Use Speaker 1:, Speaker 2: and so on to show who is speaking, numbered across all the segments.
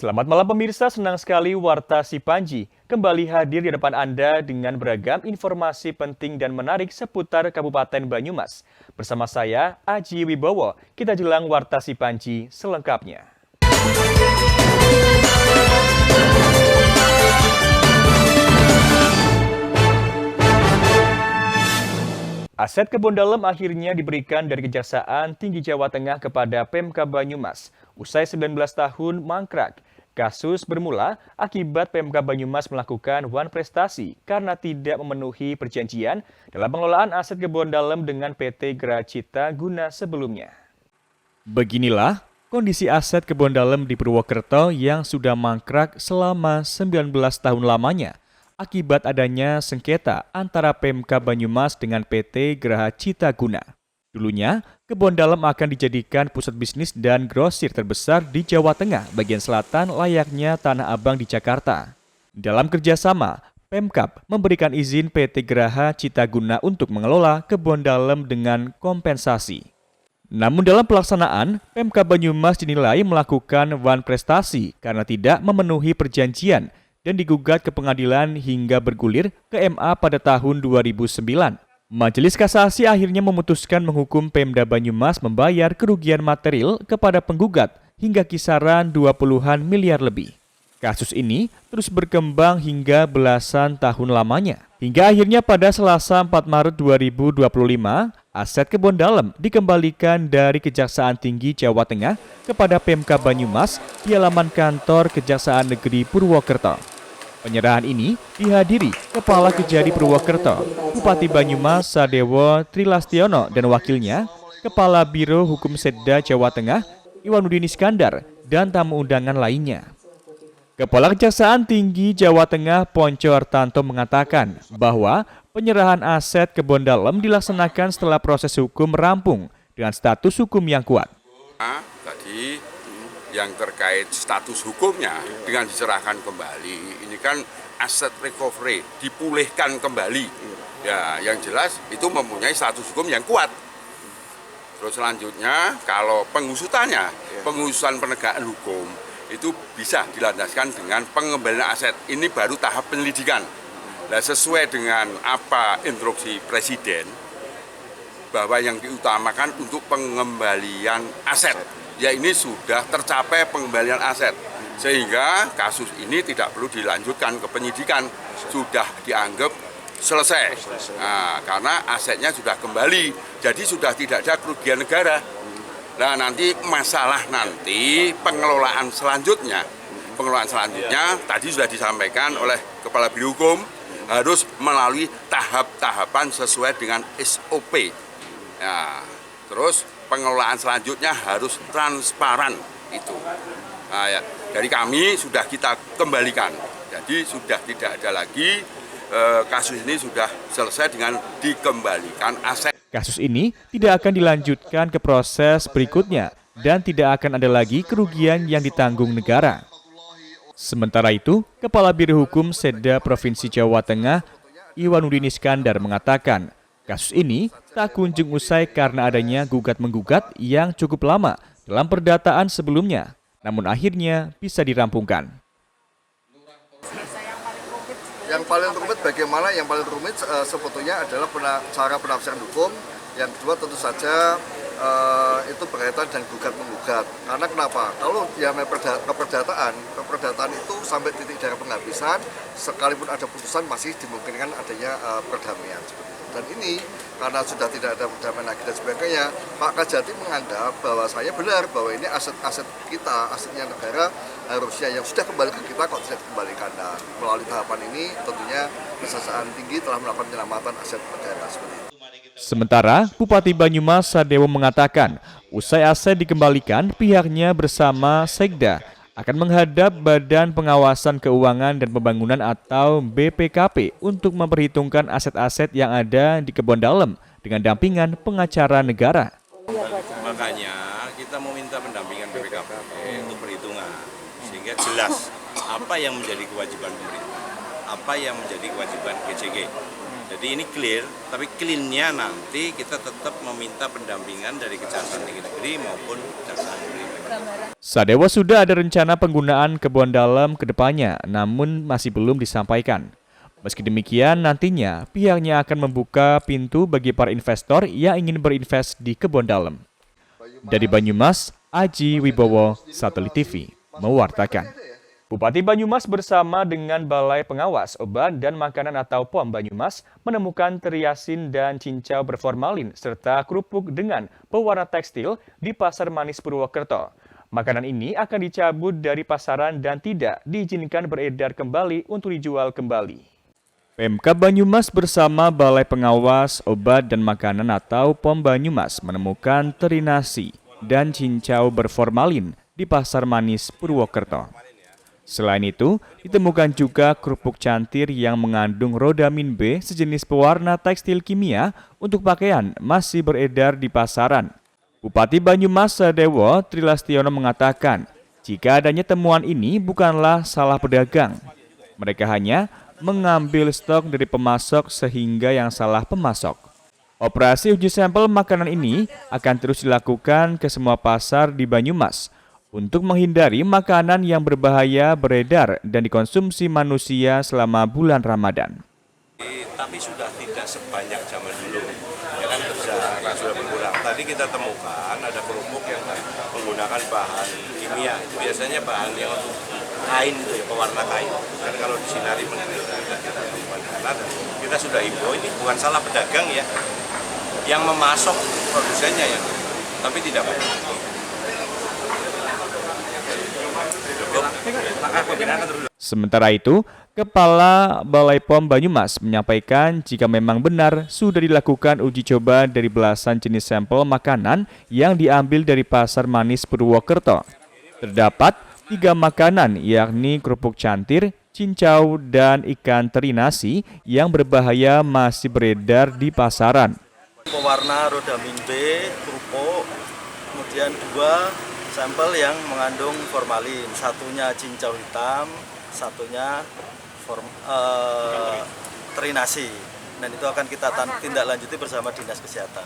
Speaker 1: Selamat malam pemirsa, senang sekali Warta Si Panji kembali hadir di depan Anda dengan beragam informasi penting dan menarik seputar Kabupaten Banyumas. Bersama saya, Aji Wibowo, kita jelang Warta Si Panji selengkapnya. Aset kebun dalem akhirnya diberikan dari Kejaksaan Tinggi Jawa Tengah kepada Pemkab Banyumas. Usai 19 tahun mangkrak, kasus bermula akibat Pemkab Banyumas melakukan wan prestasi karena tidak memenuhi perjanjian dalam pengelolaan aset kebun dalem dengan PT Gracita Guna sebelumnya. Beginilah kondisi aset kebun dalem di Purwokerto yang sudah mangkrak selama 19 tahun lamanya akibat adanya sengketa antara Pemkab Banyumas dengan PT Graha Cita Guna. Dulunya, kebun dalem akan dijadikan pusat bisnis dan grosir terbesar di Jawa Tengah bagian selatan layaknya Tanah Abang di Jakarta. Dalam kerjasama, Pemkab memberikan izin PT Graha Cita Guna untuk mengelola kebun dalem dengan kompensasi. Namun dalam pelaksanaan, Pemkab Banyumas dinilai melakukan wan prestasi karena tidak memenuhi perjanjian dan digugat ke pengadilan hingga bergulir ke MA pada tahun 2009. Majelis Kasasi akhirnya memutuskan menghukum Pemda Banyumas membayar kerugian material kepada penggugat hingga kisaran 20-an miliar lebih. Kasus ini terus berkembang hingga belasan tahun lamanya. Hingga akhirnya pada Selasa 4 Maret 2025, aset kebun dalem dikembalikan dari Kejaksaan Tinggi Jawa Tengah kepada Pemkab Banyumas di halaman kantor Kejaksaan Negeri Purwokerto. Penyerahan ini dihadiri Kepala Kejari Purwokerto, Bupati Banyumas Sadewo Trilastiono dan wakilnya, Kepala Biro Hukum Setda Jawa Tengah, Iwanudin Iskandar, dan tamu undangan lainnya. Kepala Kejaksaan Tinggi Jawa Tengah Ponco Artanto mengatakan bahwa penyerahan aset kebun dalem dilaksanakan setelah proses hukum rampung dengan status hukum yang kuat.
Speaker 2: Tadi yang terkait status hukumnya dengan diserahkan kembali, ini kan aset recovery, dipulihkan kembali. Ya, yang jelas itu mempunyai status hukum yang kuat. Terus selanjutnya kalau pengusutannya, pengusutan penegakan hukum, itu bisa dilandaskan dengan pengembalian aset. Ini baru tahap penyelidikan. Nah, sesuai dengan apa instruksi Presiden, bahwa yang diutamakan untuk pengembalian aset. Ya ini sudah tercapai pengembalian aset. Sehingga kasus ini tidak perlu dilanjutkan ke penyidikan. Sudah dianggap selesai. Nah, karena asetnya sudah kembali. Jadi sudah tidak ada kerugian negara. Nah nanti masalah pengelolaan selanjutnya tadi sudah disampaikan oleh Kepala Biro Hukum harus melalui tahap-tahapan sesuai dengan SOP. Ya, terus pengelolaan selanjutnya harus transparan itu. Nah, ya, dari kami sudah kita kembalikan. Jadi sudah tidak ada lagi kasus ini sudah selesai dengan dikembalikan aset.
Speaker 1: Kasus ini tidak akan dilanjutkan ke proses berikutnya dan tidak akan ada lagi kerugian yang ditanggung negara. Sementara itu, Kepala Biro Hukum Setda Provinsi Jawa Tengah, Iwanudin Iskandar mengatakan, kasus ini tak kunjung usai karena adanya gugat-menggugat yang cukup lama dalam perdataan sebelumnya, namun akhirnya bisa dirampungkan.
Speaker 3: Yang paling rumit bagaimana? Yang paling rumit sebetulnya adalah cara penafsiran hukum. Yang kedua tentu saja itu berkaitan dengan gugat-menggugat. Karena kenapa? Kalau yang keperdataan itu sampai titik darah penghabisan, sekalipun ada putusan masih dimungkinkan adanya perdamaian seperti itu. Dan ini karena sudah tidak ada perdamaian lagi dan sebagainya, Pak Kajati menganggap bahwa saya benar bahwa ini aset-aset kita, asetnya negara harusnya yang sudah kembali ke kita kok tidak dikembalikan. Nah, melalui tahapan ini tentunya Kejaksaan Tinggi telah melakukan penyelamatan aset negara seperti itu.
Speaker 1: Sementara Bupati Banyumas Sadewo mengatakan, usai aset dikembalikan, pihaknya bersama Sekda akan menghadap Badan Pengawasan Keuangan dan Pembangunan atau BPKP untuk memperhitungkan aset-aset yang ada di kebun dalem dengan dampingan pengacara negara.
Speaker 4: Makanya kita meminta pendampingan BPKP untuk perhitungan sehingga jelas apa yang menjadi kewajiban pemerintah, apa yang menjadi kewajiban GCG. Jadi ini clear, tapi clean-nya nanti kita tetap meminta pendampingan dari Kejaksaan Tinggi Negeri maupun Kejaksaan Negeri.
Speaker 1: Sadewo sudah ada rencana penggunaan kebun dalam ke depannya, namun masih belum disampaikan. Meski demikian, nantinya pihaknya akan membuka pintu bagi para investor yang ingin berinvest di kebun dalam. Dari Banyumas, Aji Wibowo, Satelit TV, mewartakan. Bupati Banyumas bersama dengan Balai Pengawas Obat dan Makanan atau POM Banyumas menemukan teriasin dan cincau berformalin serta kerupuk dengan pewarna tekstil di Pasar Manis Purwokerto. Makanan ini akan dicabut dari pasaran dan tidak diizinkan beredar kembali untuk dijual kembali. Pemkab Banyumas bersama Balai Pengawas Obat dan Makanan atau POM Banyumas menemukan teri nasi dan cincau berformalin di Pasar Manis Purwokerto. Selain itu, ditemukan juga kerupuk cantir yang mengandung rodamin B sejenis pewarna tekstil kimia untuk pakaian masih beredar di pasaran. Bupati Banyumas Sadewo Trilastiono mengatakan, jika adanya temuan ini bukanlah salah pedagang. Mereka hanya mengambil stok dari pemasok sehingga yang salah pemasok. Operasi uji sampel makanan ini akan terus dilakukan ke semua pasar di Banyumas untuk menghindari makanan yang berbahaya beredar dan dikonsumsi manusia selama bulan Ramadan.
Speaker 4: Tapi sudah tidak sebanyak zaman dulu, ya kan sudah berkurang. Tadi kita temukan ada kerupuk yang menggunakan bahan kimia, biasanya bahan yang untuk kain, pewarna kain. Kan kalau disinari kita sudah himbau, ini bukan salah pedagang ya, yang memasok produsennya ya, tapi tidak banyak.
Speaker 1: Sementara itu, Kepala Balai POM Banyumas menyampaikan jika memang benar sudah dilakukan uji coba dari belasan jenis sampel makanan yang diambil dari Pasar Manis Purwokerto. Terdapat 3 makanan yakni kerupuk cantir, cincau, dan ikan teri nasi yang berbahaya masih beredar di pasaran.
Speaker 5: Pewarna rodamin B, kerupuk, kemudian 2 sampel yang mengandung formalin, satunya cincau hitam, satunya teri nasi. Dan itu akan kita tindak lanjuti bersama Dinas Kesehatan.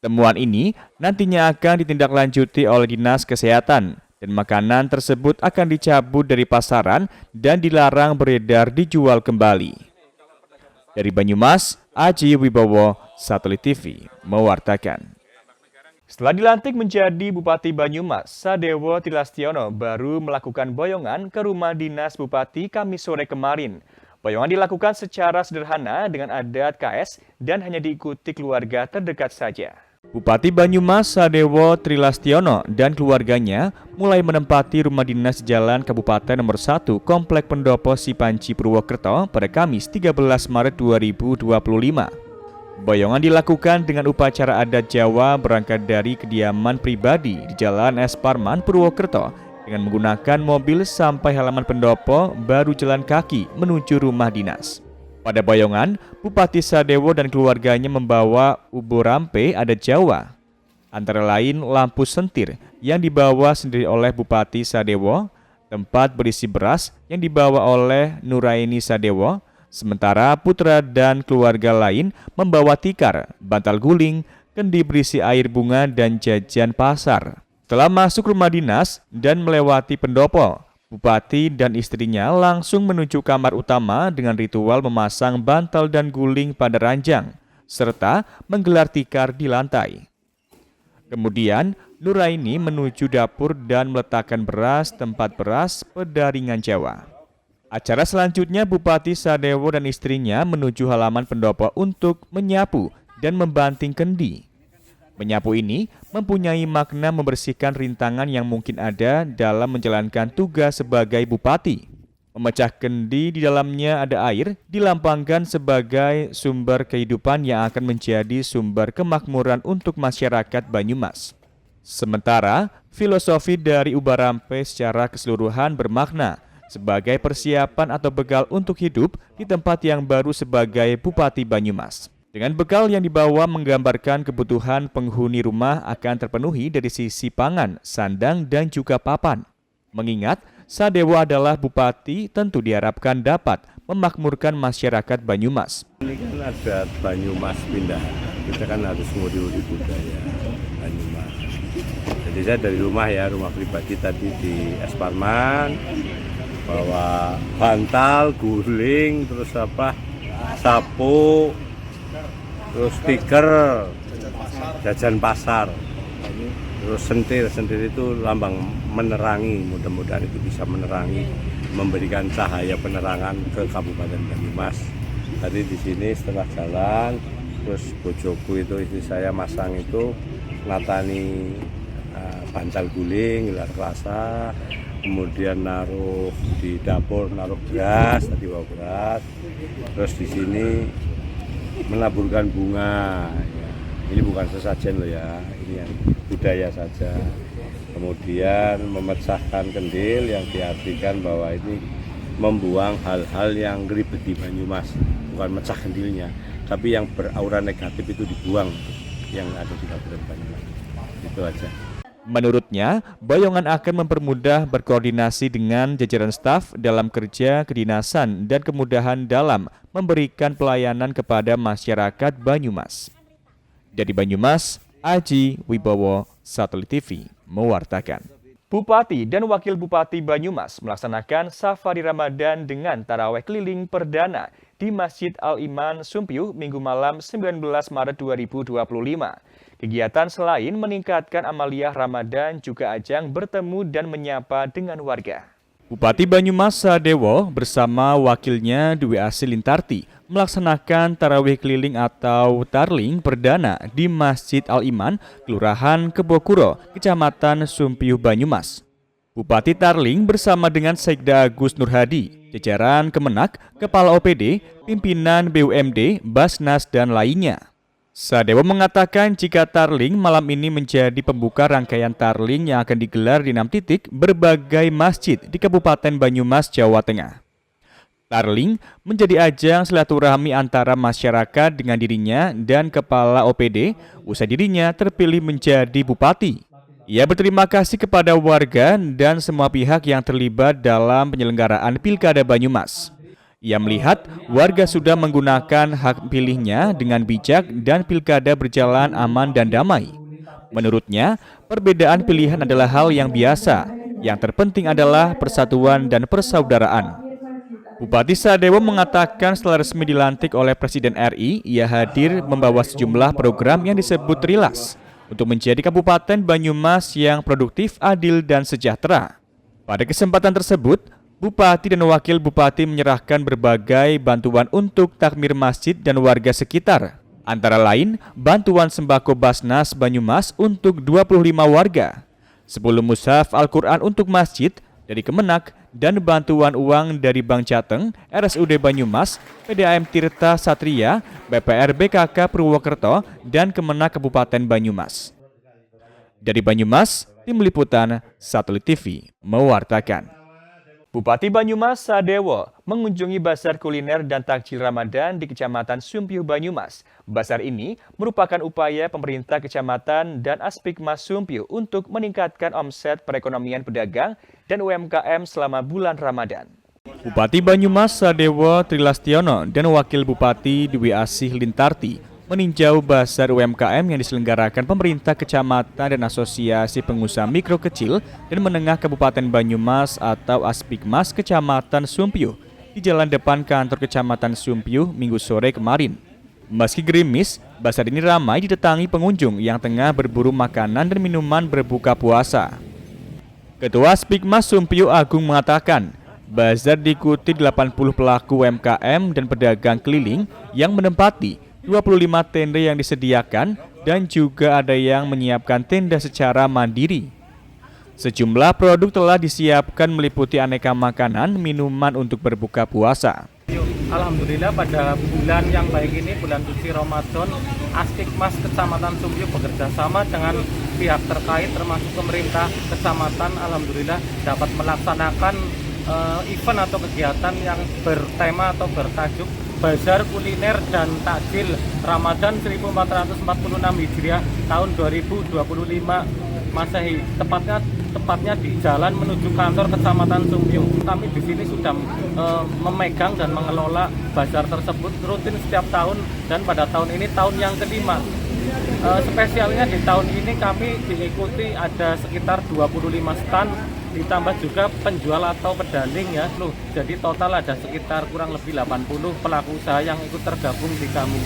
Speaker 1: Temuan ini nantinya akan ditindaklanjuti oleh Dinas Kesehatan dan makanan tersebut akan dicabut dari pasaran dan dilarang beredar dijual kembali. Dari Banyumas, Aji Wibowo, Satelit TV, mewartakan. Setelah dilantik menjadi Bupati Banyumas, Sadewo Trilastiono baru melakukan boyongan ke rumah dinas Bupati Kamis sore kemarin. Boyongan dilakukan secara sederhana dengan adat KS dan hanya diikuti keluarga terdekat saja. Bupati Banyumas Sadewo Trilastiono dan keluarganya mulai menempati rumah dinas Jalan Kabupaten nomor 1 Komplek Pendopo Sipanci Purwokerto pada Kamis 13 Maret 2025. Boyongan dilakukan dengan upacara adat Jawa berangkat dari kediaman pribadi di Jalan S. Parman, Purwokerto dengan menggunakan mobil sampai halaman pendopo baru jalan kaki menuju rumah dinas. Pada boyongan, Bupati Sadewo dan keluarganya membawa ubo rampe adat Jawa. Antara lain lampu sentir yang dibawa sendiri oleh Bupati Sadewo, tempat berisi beras yang dibawa oleh Nuraini Sadewo, sementara putra dan keluarga lain membawa tikar, bantal guling, kendi berisi air bunga, dan jajan pasar. Setelah masuk rumah dinas dan melewati pendopo, Bupati dan istrinya langsung menuju kamar utama dengan ritual memasang bantal dan guling pada ranjang, serta menggelar tikar di lantai. Kemudian, Nuraini menuju dapur dan meletakkan beras tempat beras pedaringan Jawa. Acara selanjutnya Bupati Sadewo dan istrinya menuju halaman pendopo untuk menyapu dan membanting kendi. Menyapu ini mempunyai makna membersihkan rintangan yang mungkin ada dalam menjalankan tugas sebagai bupati. Memecah kendi di dalamnya ada air dilambangkan sebagai sumber kehidupan yang akan menjadi sumber kemakmuran untuk masyarakat Banyumas. Sementara filosofi dari ubah rampe secara keseluruhan bermakna sebagai persiapan atau bekal untuk hidup di tempat yang baru sebagai Bupati Banyumas. Dengan bekal yang dibawa menggambarkan kebutuhan penghuni rumah akan terpenuhi dari sisi pangan, sandang, dan juga papan. Mengingat Sadewo adalah Bupati, tentu diharapkan dapat memakmurkan masyarakat Banyumas.
Speaker 6: Ini kan adat Banyumas pindah, kita kan harus nguri-uri budaya Banyumas. Jadi saya dari rumah pribadi tadi di Es Parman, bawa bantal, guling, terus sapu, terus stiker, jajan pasar, terus sentir itu lambang menerangi, mudah-mudahan itu bisa menerangi, memberikan cahaya penerangan ke Kabupaten Banyumas. Tadi di sini setelah jalan, terus bojoku itu istri saya masang itu natani bantal guling, gelar kelasa, kemudian naruh di dapur, naruh beras, tadi bawa beras, terus di sini menaburkan bunga. Ya. Ini bukan sesajen loh ya, ini yang budaya saja. Kemudian memecahkan kendil yang diartikan bahwa ini membuang hal-hal yang ribet di Banyumas, bukan mecah kendilnya, tapi yang beraura negatif itu dibuang yang ada di Kabupaten Banyumas. Itu aja.
Speaker 1: Menurutnya, Bayongan akan mempermudah berkoordinasi dengan jajaran staf dalam kerja kedinasan dan kemudahan dalam memberikan pelayanan kepada masyarakat Banyumas. Dari Banyumas, Aji Wibowo, Satelit TV, mewartakan. Bupati dan Wakil Bupati Banyumas melaksanakan safari Ramadan dengan taraweh keliling perdana di Masjid Al-Iman Sumpiyuh Minggu malam 19 Maret 2025. Kegiatan selain meningkatkan amaliyah Ramadan juga ajang bertemu dan menyapa dengan warga. Bupati Banyumas Sadewo bersama wakilnya Dwi Asih Lintarti melaksanakan tarawih keliling atau tarling perdana di Masjid Al-Iman, Kelurahan Kebokuro, Kecamatan Sumpiyuh Banyumas. Bupati tarling bersama dengan Sekda Agus Nurhadi, jajaran Kemenak, Kepala OPD, pimpinan BUMD, Basnas, dan lainnya. Sadewo mengatakan jika tarling malam ini menjadi pembuka rangkaian tarling yang akan digelar di 6 titik berbagai masjid di Kabupaten Banyumas, Jawa Tengah. Tarling menjadi ajang silaturahmi antara masyarakat dengan dirinya dan Kepala OPD usai dirinya terpilih menjadi bupati. Ia berterima kasih kepada warga dan semua pihak yang terlibat dalam penyelenggaraan Pilkada Banyumas. Ia melihat warga sudah menggunakan hak pilihnya dengan bijak dan pilkada berjalan aman dan damai. Menurutnya, perbedaan pilihan adalah hal yang biasa. Yang terpenting adalah persatuan dan persaudaraan. Bupati Sadewo mengatakan setelah resmi dilantik oleh Presiden RI, ia hadir membawa sejumlah program yang disebut Trilas untuk menjadi Kabupaten Banyumas yang produktif, adil, dan sejahtera. Pada kesempatan tersebut, Bupati dan Wakil Bupati menyerahkan berbagai bantuan untuk takmir masjid dan warga sekitar. Antara lain, bantuan sembako Basnas Banyumas untuk 25 warga, 10 mushaf Al-Quran untuk masjid dari Kemenak, dan bantuan uang dari Bank Jateng, RSUD Banyumas, PDAM Tirta Satria, BPR BKK Purwokerto, dan Kemenak Kabupaten Banyumas. Dari Banyumas, Tim Liputan Satelit TV mewartakan. Bupati Banyumas Sadewo mengunjungi Bazar Kuliner dan Takjil Ramadan di Kecamatan Sumpiyuh Banyumas. Bazar ini merupakan upaya pemerintah kecamatan dan Aspikmas Sumpiyuh untuk meningkatkan omset perekonomian pedagang dan UMKM selama bulan Ramadan. Bupati Banyumas Sadewo Trilastiono dan Wakil Bupati Dwi Asih Lintarti meninjau Bazar UMKM yang diselenggarakan pemerintah kecamatan dan Asosiasi Pengusaha Mikro Kecil dan Menengah Kabupaten Banyumas atau Aspikmas Kecamatan Sumpiyuh di jalan depan kantor Kecamatan Sumpiyuh Minggu sore kemarin. Meski gerimis, bazar ini ramai didatangi pengunjung yang tengah berburu makanan dan minuman berbuka puasa. Ketua Aspikmas Sumpiyuh Agung mengatakan, bazar diikuti 80 pelaku UMKM dan pedagang keliling yang menempati 25 tenda yang disediakan dan juga ada yang menyiapkan tenda secara mandiri. Sejumlah produk telah disiapkan meliputi aneka makanan, minuman untuk berbuka puasa.
Speaker 7: Alhamdulillah pada bulan yang baik ini, bulan suci Ramadan, Aspikmas Kecamatan Sumpiyuh bekerja sama dengan pihak terkait termasuk pemerintah kecamatan. Alhamdulillah dapat melaksanakan event atau kegiatan yang bertema atau bertajuk Bazar Kuliner dan Takjil Ramadan 1446 Hijriah tahun 2025 Masehi. Tepatnya di jalan menuju kantor Kecamatan Sumpiyuh. Kami di sini sudah memegang dan mengelola bazar tersebut rutin setiap tahun dan pada tahun ini tahun yang kelima. Spesialnya di tahun ini kami diikuti ada sekitar 25 stand, ditambah juga penjual atau pedanding ya. Jadi total ada sekitar kurang lebih 80 pelaku usaha yang ikut tergabung di kami.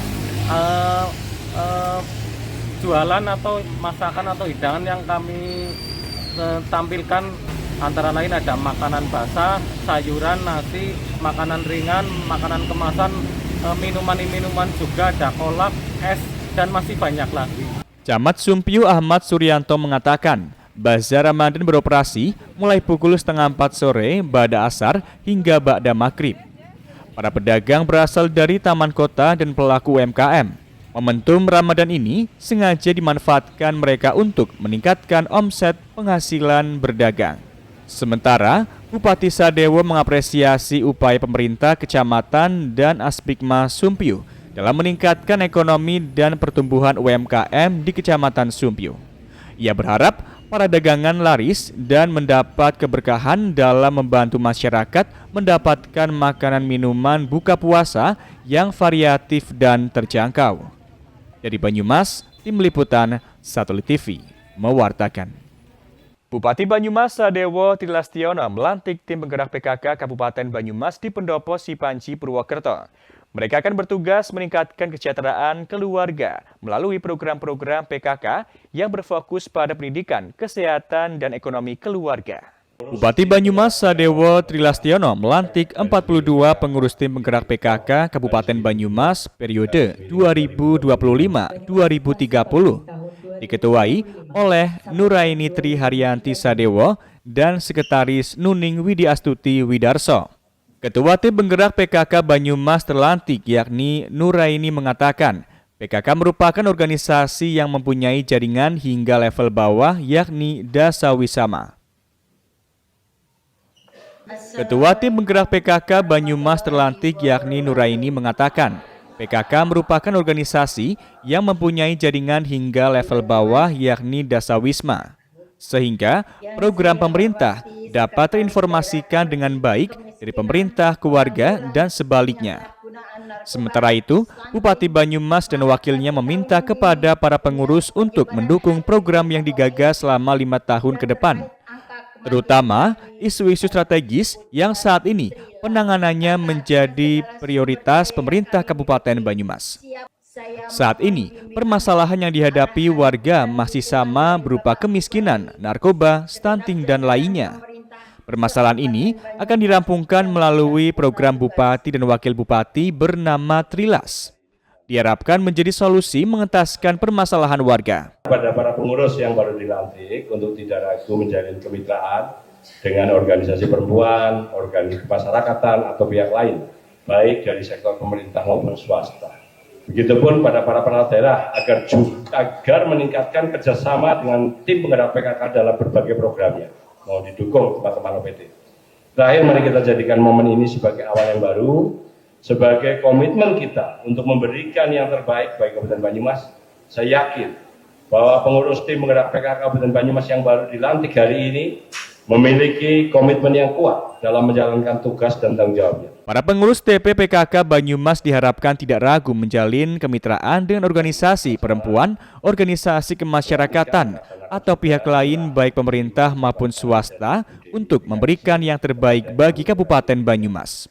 Speaker 7: Jualan atau masakan atau hidangan yang kami tampilkan antara lain ada makanan basah, sayuran, nasi, makanan ringan, makanan kemasan, minuman juga, ada kolak, es, dan masih banyak lagi.
Speaker 1: Camat Sumpyu Ahmad Suryanto mengatakan, Bazar Ramadan beroperasi mulai pukul 3:30 sore, ba'da asar, hingga ba'da maghrib. Para pedagang berasal dari taman kota dan pelaku UMKM. Momentum Ramadan ini sengaja dimanfaatkan mereka untuk meningkatkan omset penghasilan berdagang. Sementara, Bupati Sadewo mengapresiasi upaya pemerintah kecamatan dan Aspikma Sumpyu dalam meningkatkan ekonomi dan pertumbuhan UMKM di Kecamatan Sumpyu. Ia berharap para dagangan laris dan mendapat keberkahan dalam membantu masyarakat mendapatkan makanan minuman buka puasa yang variatif dan terjangkau. Dari Banyumas, Tim Liputan Satelit TV mewartakan. Bupati Banyumas Sadewo Trilastiono melantik tim penggerak PKK Kabupaten Banyumas di Pendopo Sipanci, Purwokerto. Mereka akan bertugas meningkatkan kesejahteraan keluarga melalui program-program PKK yang berfokus pada pendidikan, kesehatan, dan ekonomi keluarga. Bupati Banyumas Sadewo Trilastiono melantik 42 pengurus tim penggerak PKK Kabupaten Banyumas periode 2025-2030. Diketuai oleh Nuraini Tri Haryanti Sadewo dan Sekretaris Nuning Widi Astuti Widarso. Ketua tim penggerak PKK Banyumas terlantik yakni Nuraini mengatakan, PKK merupakan organisasi yang mempunyai jaringan hingga level bawah yakni Dasawisama. Ketua tim penggerak PKK Banyumas terlantik yakni Nuraini mengatakan, PKK merupakan organisasi yang mempunyai jaringan hingga level bawah yakni Dasawisma. Sehingga program pemerintah dapat terinformasikan dengan baik dari pemerintah ke warga dan sebaliknya. Sementara itu, Bupati Banyumas dan wakilnya meminta kepada para pengurus untuk mendukung program yang digagas selama 5 tahun ke depan. Terutama isu-isu strategis yang saat ini penanganannya menjadi prioritas pemerintah Kabupaten Banyumas. Saat ini, permasalahan yang dihadapi warga masih sama berupa kemiskinan, narkoba, stunting, dan lainnya. Permasalahan ini akan dirampungkan melalui program Bupati dan Wakil Bupati bernama Trilas. Diharapkan menjadi solusi mengentaskan permasalahan warga.
Speaker 6: Kepada para pengurus yang baru dilantik untuk tidak ragu menjalin kemitraan dengan organisasi perempuan, organisasi kemasyarakatan, atau pihak lain, baik dari sektor pemerintah maupun swasta. Begitupun pada para kepala daerah agar meningkatkan kerjasama dengan tim penggerak PKK dalam berbagai programnya. Mau didukung teman-teman OPD. Terakhir, mari kita jadikan momen ini sebagai awal yang baru, sebagai komitmen kita untuk memberikan yang terbaik bagi Kabupaten Banyumas. Saya yakin bahwa pengurus tim penggerak PKK Kabupaten Banyumas yang baru dilantik hari ini memiliki komitmen yang kuat dalam menjalankan tugas dan tanggung jawabnya.
Speaker 1: Para pengurus TP PKK Banyumas diharapkan tidak ragu menjalin kemitraan dengan organisasi perempuan, organisasi kemasyarakatan, atau pihak lain baik pemerintah maupun swasta untuk memberikan yang terbaik bagi Kabupaten Banyumas.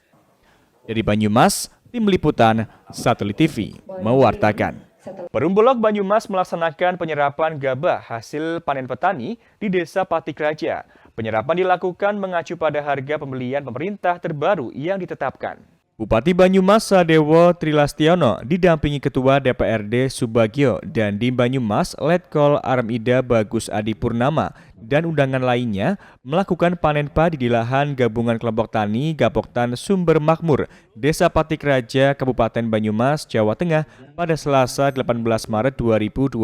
Speaker 1: Dari Banyumas, Tim Liputan Satelit TV mewartakan. Perumbulok Banyumas melaksanakan penyerapan gabah hasil panen petani di Desa Patikraja. Penyerapan dilakukan mengacu pada harga pembelian pemerintah terbaru yang ditetapkan. Bupati Banyumas Sadewo Trilastiono didampingi Ketua DPRD Subagio dan di Banyumas Letkol Armida Bagus Adi Purnama dan undangan lainnya melakukan panen padi di lahan gabungan kelompok tani Gapoktan Sumber Makmur, Desa Patikraja, Kabupaten Banyumas, Jawa Tengah pada Selasa 18 Maret 2025.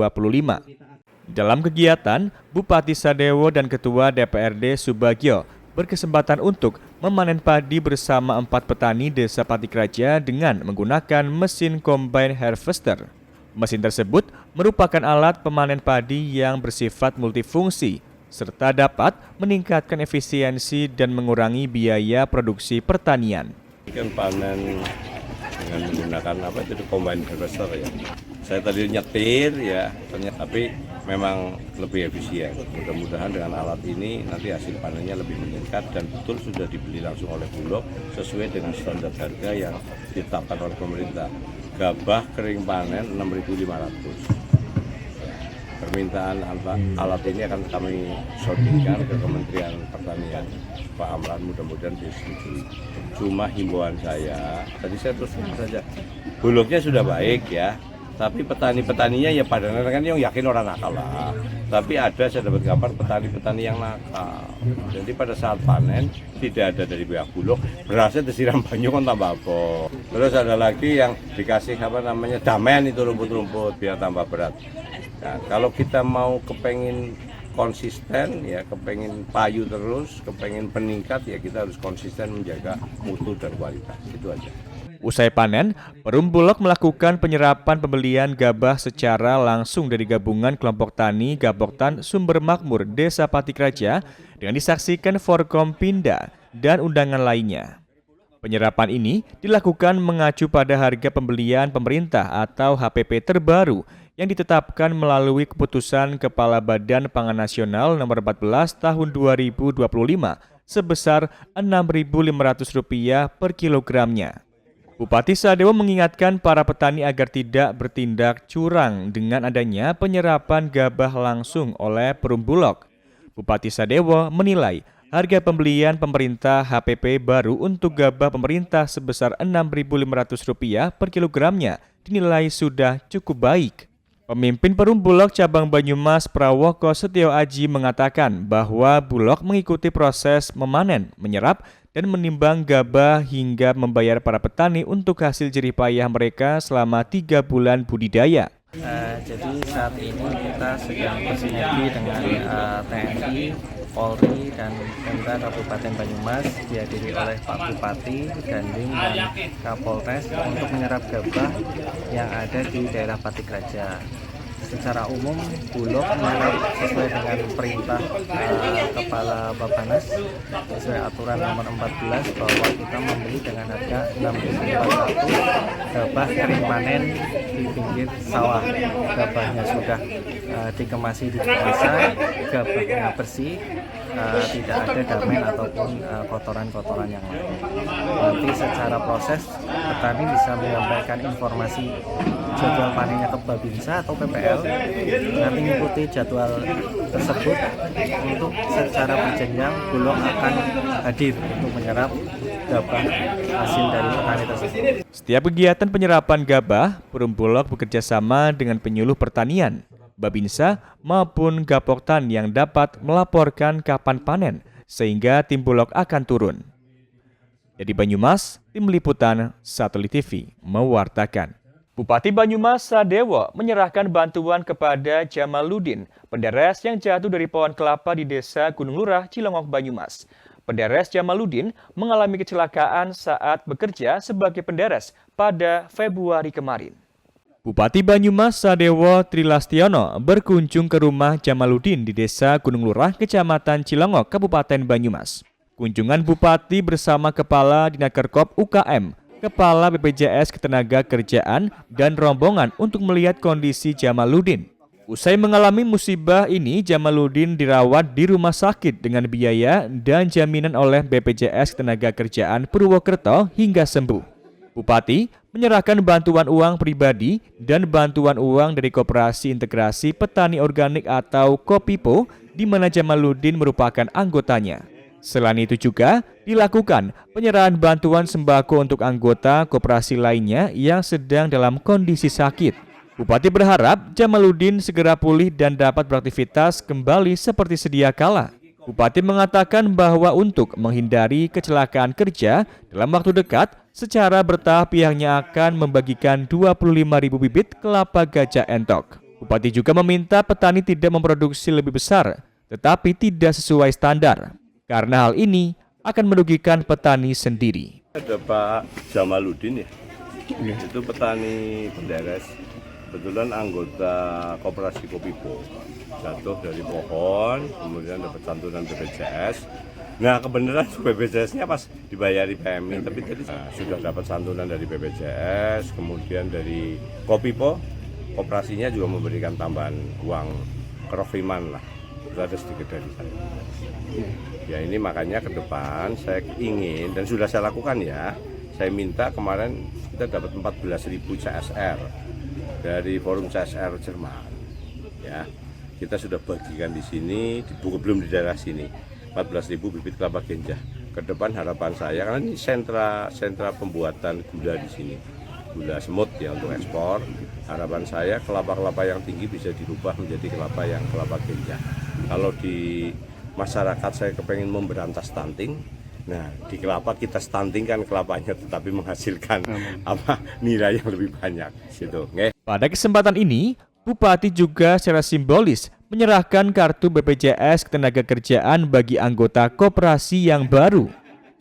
Speaker 1: Dalam kegiatan, Bupati Sadewo dan Ketua DPRD Subagio berkesempatan untuk memanen padi bersama 4 petani Desa Patikraja dengan menggunakan mesin combine harvester. Mesin tersebut merupakan alat pemanen padi yang bersifat multifungsi serta dapat meningkatkan efisiensi dan mengurangi biaya produksi pertanian.
Speaker 6: Ikan panen dengan menggunakan combine harvester ya. Saya tadi nyetir ya, ternyata tapi memang lebih efisien. Mudah-mudahan dengan alat ini nanti hasil panennya lebih meningkat dan betul sudah dibeli langsung oleh Bulog sesuai dengan standar harga yang ditetapkan oleh pemerintah. Gabah kering panen 6.500. Permintaan alat ini akan kami shortingkan ke Kementerian Pertanian. Pak Amran mudah-mudahan disetujui. Cuma himbauan saya, tadi saya terus saja, Bulognya sudah baik ya, tapi petani-petaninya ya pada kan yang yakin orang nakal lah. Tapi ada, saya dapat kabar petani-petani yang nakal. Jadi pada saat panen tidak ada dari pihak Bulog, berasnya disiram banyu kan tambah apa. Terus ada lagi yang dikasih damen itu rumput-rumput biar tambah berat. Nah, kalau kita mau kepengin konsisten ya, kepengin payu terus, kepengin peningkat ya kita harus konsisten menjaga mutu dan kualitas. Itu aja.
Speaker 1: Usai panen, Perum Bulog melakukan penyerapan pembelian gabah secara langsung dari gabungan kelompok tani Gaboktan Sumber Makmur Desa Patikraja dengan disaksikan Forkompinda dan undangan lainnya. Penyerapan ini dilakukan mengacu pada harga pembelian pemerintah atau HPP terbaru yang ditetapkan melalui keputusan Kepala Badan Pangan Nasional nomor 14 tahun 2025 sebesar Rp6.500 per kilogramnya. Bupati Sadewo mengingatkan para petani agar tidak bertindak curang dengan adanya penyerapan gabah langsung oleh Perum Bulog. Bupati Sadewo menilai harga pembelian pemerintah HPP baru untuk gabah pemerintah sebesar Rp6.500 per kilogramnya dinilai sudah cukup baik. Pemimpin Perum Bulog Cabang Banyumas Prawoko Setio Aji mengatakan bahwa Bulog mengikuti proses memanen, menyerap, dan menimbang gabah hingga membayar para petani untuk hasil jerih payah mereka selama 3 bulan budidaya.
Speaker 7: Jadi saat ini kita sedang bersinergi dengan TNI, Polri, dan Pemda Kabupaten Banyumas dihadiri oleh Pak Bupati, Dandim, dan Kapolres untuk menyerap gabah yang ada di daerah Patikraja. Secara umum, Bulog menyerap sesuai dengan perintah Kepala Bapanas sesuai aturan nomor 14 bahwa kita membeli dengan harga Rp6.400 gabah kering panen di pinggir sawah. Gabahnya sudah dikemasi di desa, gabahnya bersih, tidak ada damen ataupun kotoran-kotoran yang lain. Nanti secara proses petani bisa menyampaikan informasi jadwal panennya ke Babinsa atau PPL, nanti mengikuti jadwal tersebut untuk secara berjenjang Bulog akan hadir untuk menyerap gabah hasil dari petani tersebut.
Speaker 1: Setiap kegiatan penyerapan gabah, Perum Bulog bekerja sama dengan penyuluh pertanian, Babinsa maupun Gapoktan yang dapat melaporkan kapan panen sehingga tim Bulog akan turun. Dari Banyumas, tim liputan Satelit TV mewartakan. Bupati Banyumas Sadewo menyerahkan bantuan kepada Jamaluddin, penderes yang jatuh dari pohon kelapa di Desa Gunung Lurah, Cilongok, Banyumas. Penderes Jamaluddin mengalami kecelakaan saat bekerja sebagai penderes pada Februari kemarin. Bupati Banyumas Sadewo Trilastiono berkunjung ke rumah Jamaluddin di Desa Gunung Lurah, Kecamatan Cilongok, Kabupaten Banyumas. Kunjungan Bupati bersama Kepala Dinakerkop UKM, Kepala BPJS Ketenagakerjaan, dan rombongan untuk melihat kondisi Jamaluddin. Usai mengalami musibah ini, Jamaluddin dirawat di rumah sakit dengan biaya dan jaminan oleh BPJS Ketenagakerjaan Purwokerto hingga sembuh. Bupati menyerahkan bantuan uang pribadi dan bantuan uang dari Koperasi Integrasi Petani Organik atau Kopipo, di mana Jamaluddin merupakan anggotanya. Selain itu juga dilakukan penyerahan bantuan sembako untuk anggota koperasi lainnya yang sedang dalam kondisi sakit. Bupati berharap Jamaluddin segera pulih dan dapat beraktivitas kembali seperti sedia kala. Bupati mengatakan bahwa untuk menghindari kecelakaan kerja dalam waktu dekat, secara bertahap pihaknya akan membagikan 25.000 bibit kelapa gajah entok. Bupati juga meminta petani tidak memproduksi lebih besar, tetapi tidak sesuai standar, karena hal ini akan merugikan petani sendiri.
Speaker 6: Ada Pak Jamaluddin ya, itu petani penderes, kebetulan anggota Koperasi Kopipo, jatuh dari pohon, kemudian dapat santunan BPJS, Nah kebenaran BPJS-nya pas dibayari PMI, tapi tadi sudah dapat santunan dari BPJS, kemudian dari Kopipo, koperasinya juga memberikan tambahan uang kerofiman lah, sudah ada sedikit dari saya. Ya ini makanya ke depan saya ingin dan sudah saya lakukan ya, saya minta kemarin kita dapat 14.000 CSR dari forum CSR Jerman, ya kita sudah bagikan di sini, belum di daerah sini 14.000 bibit kelapa ganja. Ke depan harapan saya karena ini sentra pembuatan gula di sini, gula semut ya untuk ekspor. Harapan saya kelapa-kelapa yang tinggi bisa dirubah menjadi kelapa yang kelapa ganja. Kalau di masyarakat saya kepengen memberantas stunting. Nah, di kelapa kita stuntingkan kelapanya tetapi menghasilkan nilai yang lebih banyak gitu.
Speaker 1: Pada kesempatan ini, Bupati juga secara simbolis menyerahkan kartu BPJS Ketenagakerjaan bagi anggota koperasi yang baru.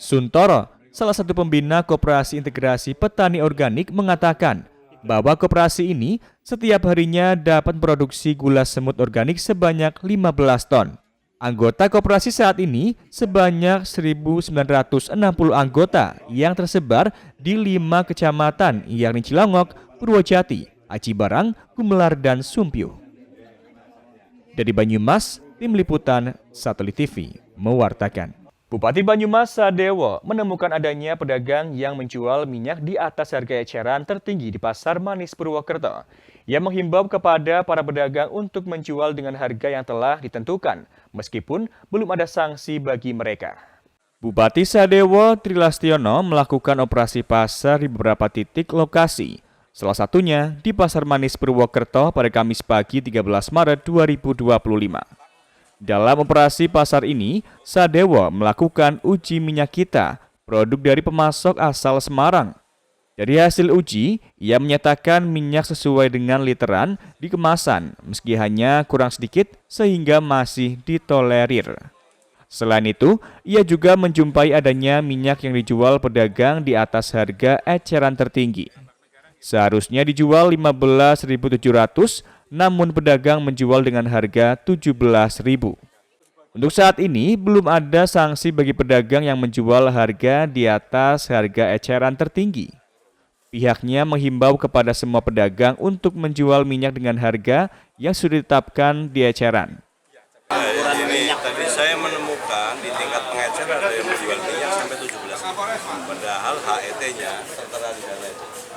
Speaker 1: Suntoro, salah satu pembina Koperasi Integrasi Petani Organik, mengatakan bahwa koperasi ini setiap harinya dapat produksi gula semut organik sebanyak 15 ton. Anggota koperasi saat ini sebanyak 1.960 anggota yang tersebar di 5 kecamatan, yakni Cilongok, Purwojati, Aji Barang, Gumelar, dan Sumpyu. Dari Banyumas, Tim Liputan Satelit TV mewartakan. Bupati Banyumas Sadewo menemukan adanya pedagang yang menjual minyak di atas harga eceran tertinggi di Pasar Manis Purwokerto. Ia menghimbau kepada para pedagang untuk menjual dengan harga yang telah ditentukan, meskipun belum ada sanksi bagi mereka. Bupati Sadewo Trilastiono melakukan operasi pasar di beberapa titik lokasi. Salah satunya di Pasar Manis Purwokerto pada Kamis pagi 13 Maret 2025. Dalam operasi pasar ini, Sadewo melakukan uji minyak kita, produk dari pemasok asal Semarang. Dari hasil uji, ia menyatakan minyak sesuai dengan literan di kemasan, meski hanya kurang sedikit sehingga masih ditolerir. Selain itu, ia juga menjumpai adanya minyak yang dijual pedagang di atas harga eceran tertinggi. Seharusnya dijual 15.700, namun pedagang menjual dengan harga 17.000. Untuk saat ini, belum ada sanksi bagi pedagang yang menjual harga di atas harga eceran tertinggi. Pihaknya menghimbau kepada semua pedagang untuk menjual minyak dengan harga yang sudah ditetapkan di eceran.
Speaker 4: Ini tadi saya menemukan di tingkat pengecer ada yang menjual minyak sampai 17.000. Padahal HET-nya setara di sana itu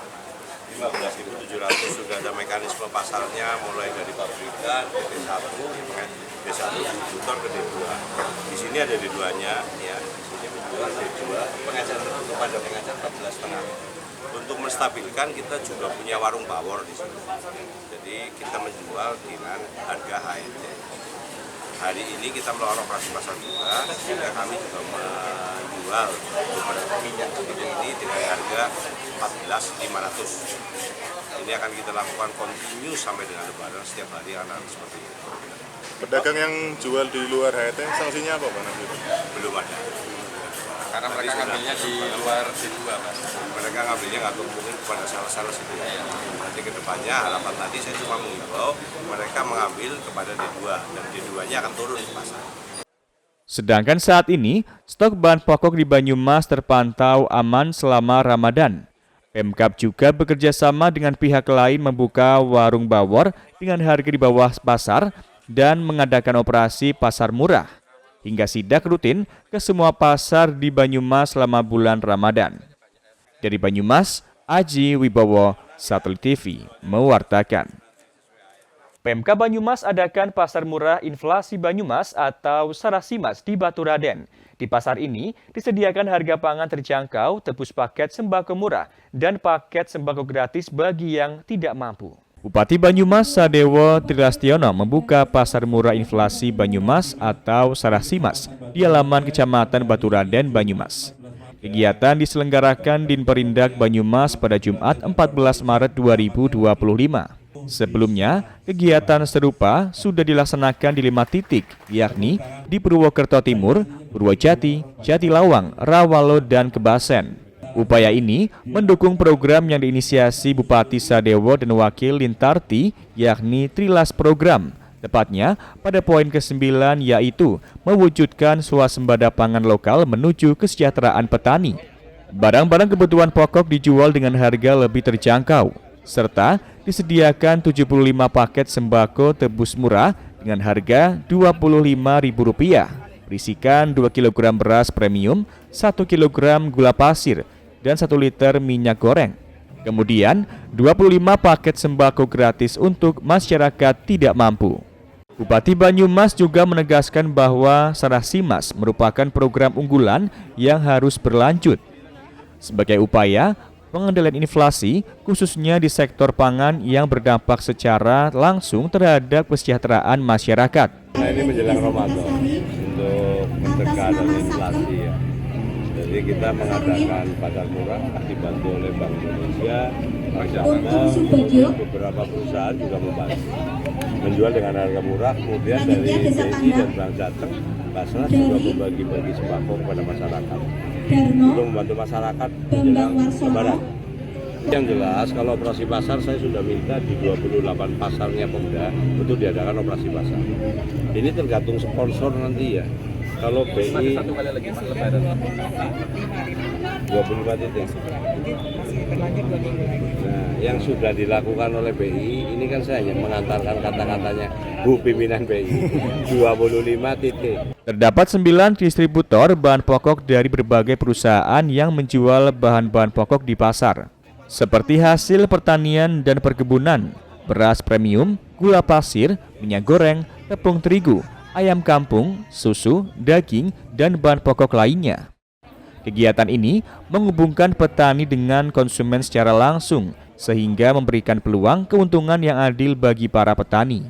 Speaker 4: 15.700, sudah ada mekanisme pasarnya mulai dari pabrikan D1, D1 distributor ke D2. Di sini ada D2-nya ya. Di sini menjual D2 pengecer tertutup pada pengecer 14,5. Untuk menstabilkan kita juga punya warung power di sini. Jadi kita menjual dengan harga HET. Hari ini kita melakukan operasi pasar juga, sehingga kami juga menjual beberapa minyak seperti ini dengan harga 14.500. Ini akan kita lakukan continue sampai dengan Lebaran, setiap hari akan seperti itu.
Speaker 8: Pedagang yang jual di luar HET, sanksinya apa Pak nanti?
Speaker 4: Belum ada.
Speaker 2: Karena mereka ngambilnya di luar D2, Mas.
Speaker 4: Mereka ngambilnya nggak mungkin kepada sales-sales itu. Nanti ke depannya harapan tadi saya cuma mengimbau mereka mengambil kepada D2 dan D2-nya akan turun di pasar.
Speaker 1: Sedangkan saat ini, stok bahan pokok di Banyumas terpantau aman selama Ramadan. Pemkab juga bekerja sama dengan pihak lain membuka warung bawor dengan harga di bawah pasar dan mengadakan operasi pasar murah, hingga sidak rutin ke semua pasar di Banyumas selama bulan Ramadan. Dari Banyumas, Aji Wibowo, Satelit TV, mewartakan. Pemkab Banyumas adakan pasar murah inflasi Banyumas atau Sarasimas di Baturaden. Di pasar ini disediakan harga pangan terjangkau, tebus paket sembako murah, dan paket sembako gratis bagi yang tidak mampu. Bupati Banyumas Sadewo Trilastiono membuka pasar murah inflasi Banyumas atau Sarasimas di halaman Kecamatan Baturaden, Banyumas. Kegiatan diselenggarakan Dinperindak Banyumas pada Jumat 14 Maret 2025. Sebelumnya, kegiatan serupa sudah dilaksanakan di 5 titik, yakni di Purwokerto Timur, Purwojati, Jatilawang, Rawalo, dan Kebasen. Upaya ini mendukung program yang diinisiasi Bupati Sadewo dan Wakil Lintarti, yakni Trilas Program, Tepatnya pada poin ke-9 yaitu mewujudkan swasembada pangan lokal menuju kesejahteraan petani. Barang-barang kebutuhan pokok dijual dengan harga lebih terjangkau, serta disediakan 75 paket sembako tebus murah dengan harga Rp25.000, berisikan 2 kg beras premium, 1 kg gula pasir, dan 1 liter minyak goreng. Kemudian, 25 paket sembako gratis untuk masyarakat tidak mampu. Bupati Banyumas juga menegaskan bahwa Sarasimas merupakan program unggulan yang harus berlanjut sebagai upaya pengendalian inflasi, khususnya di sektor pangan yang berdampak secara langsung terhadap kesejahteraan masyarakat.
Speaker 6: Nah, ini menjelang Ramadan untuk mencegah dari inflasi ya. Jadi kita mengadakan pasar murah dibantu oleh Bank Indonesia, beberapa perusahaan juga membantu menjual dengan harga murah. Kemudian dari BNI dan Bank Jateng, Basnas juga membagi-bagi sembako kepada masyarakat untuk membantu masyarakat menjelang Lebaran. Yang jelas kalau operasi pasar saya sudah minta di 28 pasarnya Pemda untuk diadakan operasi pasar. Ini tergantung sponsor nanti ya. Kalau BI 25 titik. Nah, yang sudah dilakukan oleh BI ini kan saya hanya mengantarkan kata-katanya Bu pimpinan BI 25 titik.
Speaker 1: Terdapat 9 distributor bahan pokok dari berbagai perusahaan yang menjual bahan-bahan pokok di pasar, seperti hasil pertanian dan perkebunan, beras premium, gula pasir, minyak goreng, tepung terigu, ayam kampung, susu, daging, dan bahan pokok lainnya. Kegiatan ini menghubungkan petani dengan konsumen secara langsung, sehingga memberikan peluang keuntungan yang adil bagi para petani.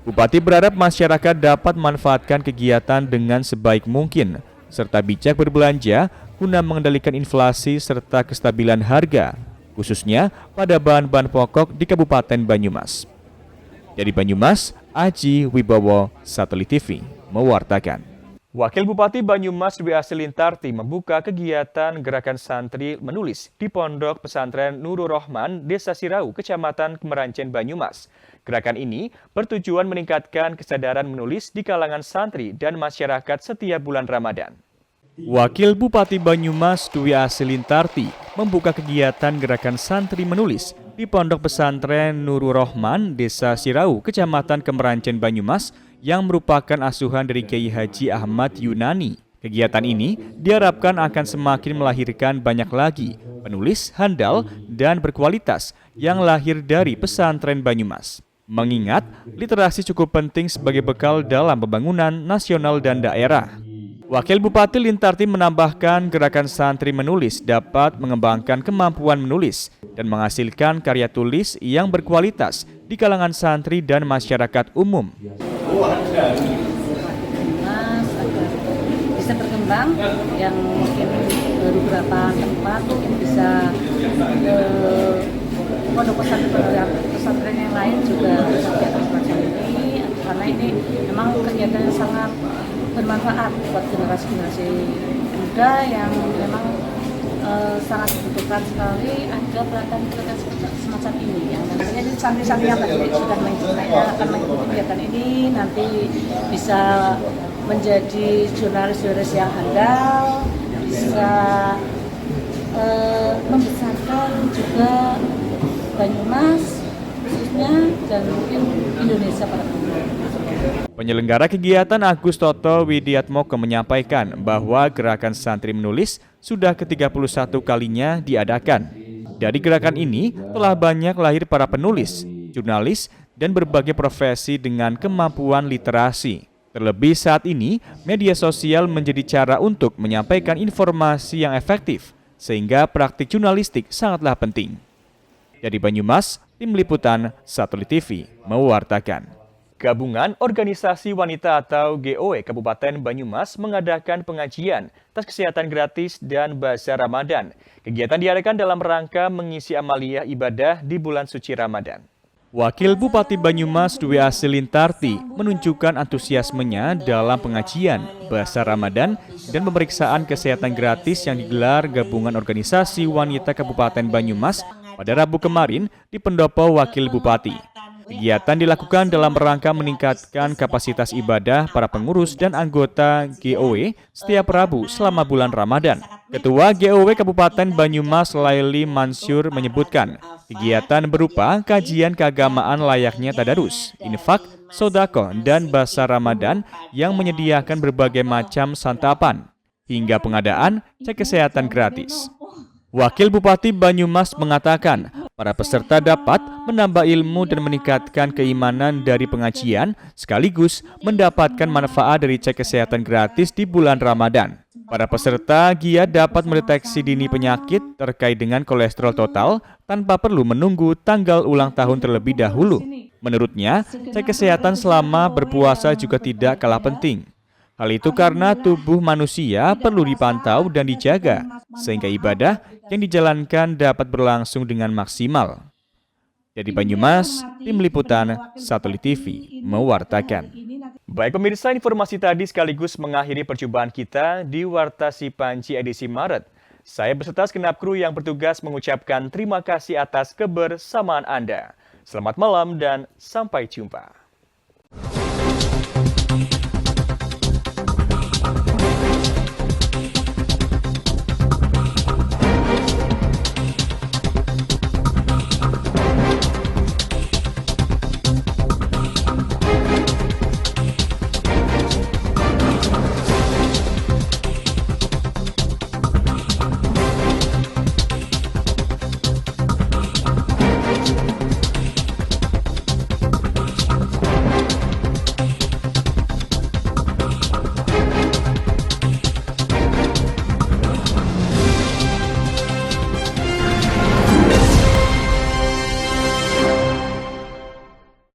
Speaker 1: Bupati berharap masyarakat dapat memanfaatkan kegiatan dengan sebaik mungkin, serta bijak berbelanja guna mengendalikan inflasi serta kestabilan harga, khususnya pada bahan-bahan pokok di Kabupaten Banyumas. Dari Banyumas, Aji Wibowo, Satelit TV, mewartakan. Wakil Bupati Banyumas Dwi Asilintarti membuka kegiatan gerakan santri menulis di Pondok Pesantren Nurul Rohman, Desa Sirau, Kecamatan Kemerancen, Banyumas. Gerakan ini bertujuan meningkatkan kesadaran menulis di kalangan santri dan masyarakat setiap bulan Ramadan. Wakil Bupati Banyumas Dwi Asilintarti membuka kegiatan gerakan santri menulis di Pondok Pesantren Nurul Rohman, Desa Sirau, Kecamatan Kemerancen, Banyumas, yang merupakan asuhan dari Kiai Haji Ahmad Yunani. Kegiatan ini diharapkan akan semakin melahirkan banyak lagi penulis handal dan berkualitas yang lahir dari pesantren Banyumas. Mengingat literasi cukup penting sebagai bekal dalam pembangunan nasional dan daerah. Wakil Bupati Lintarti menambahkan gerakan santri menulis dapat mengembangkan kemampuan menulis dan menghasilkan karya tulis yang berkualitas di kalangan santri dan masyarakat umum.
Speaker 9: Mas agar bisa berkembang, yang mungkin beberapa tempat mungkin bisa pondok pesantren yang lain juga kegiatan semacam ini, karena ini memang kegiatan yang sangat bermanfaat buat generasi-generasi muda yang memang sangat dibutuhkan sekali ada pelatihan semacam ini. Yang nantinya santri-santri yang tadi sudah akan mengikuti kegiatan ini nanti bisa menjadi jurnalis-jurnalis yang handal, bisa membesarkan juga Banyumas khususnya dan mungkin Indonesia pada umumnya.
Speaker 1: Penyelenggara kegiatan Agus Toto Widiatmoko menyampaikan bahwa gerakan santri menulis sudah ke-31 kalinya diadakan. Dari gerakan ini telah banyak lahir para penulis, jurnalis, dan berbagai profesi dengan kemampuan literasi. Terlebih saat ini, media sosial menjadi cara untuk menyampaikan informasi yang efektif, sehingga praktik jurnalistik sangatlah penting. Dari Banyumas, Tim Liputan Satelit TV mewartakan. Gabungan Organisasi Wanita atau GOW Kabupaten Banyumas mengadakan pengajian, tes kesehatan gratis, dan bazar Ramadan. Kegiatan diadakan dalam rangka mengisi amaliyah ibadah di bulan suci Ramadan. Wakil Bupati Banyumas Dwi Asilintarti menunjukkan antusiasmenya dalam pengajian, bazar Ramadan, dan pemeriksaan kesehatan gratis yang digelar Gabungan Organisasi Wanita Kabupaten Banyumas pada Rabu kemarin di Pendopo Wakil Bupati. Kegiatan dilakukan dalam rangka meningkatkan kapasitas ibadah para pengurus dan anggota GOW setiap Rabu selama bulan Ramadan. Ketua GOW Kabupaten Banyumas Laili Mansur menyebutkan, kegiatan berupa kajian keagamaan layaknya tadarus, infak, sodako, dan basar Ramadan yang menyediakan berbagai macam santapan, hingga pengadaan cek kesehatan gratis. Wakil Bupati Banyumas mengatakan, para peserta dapat menambah ilmu dan meningkatkan keimanan dari pengajian, sekaligus mendapatkan manfaat dari cek kesehatan gratis di bulan Ramadan. Para peserta giat dapat mendeteksi dini penyakit terkait dengan kolesterol total tanpa perlu menunggu tanggal ulang tahun terlebih dahulu. Menurutnya, cek kesehatan selama berpuasa juga tidak kalah penting. Hal itu karena tubuh manusia perlu dipantau dan dijaga, sehingga ibadah yang dijalankan dapat berlangsung dengan maksimal. Dari Banyumas, Tim Liputan Satelit TV mewartakan. Baik pemirsa, informasi tadi sekaligus mengakhiri perjumpaan kita di Warta Si Panci edisi Maret. Saya beserta segenap kru yang bertugas mengucapkan terima kasih atas kebersamaan Anda. Selamat malam dan sampai jumpa.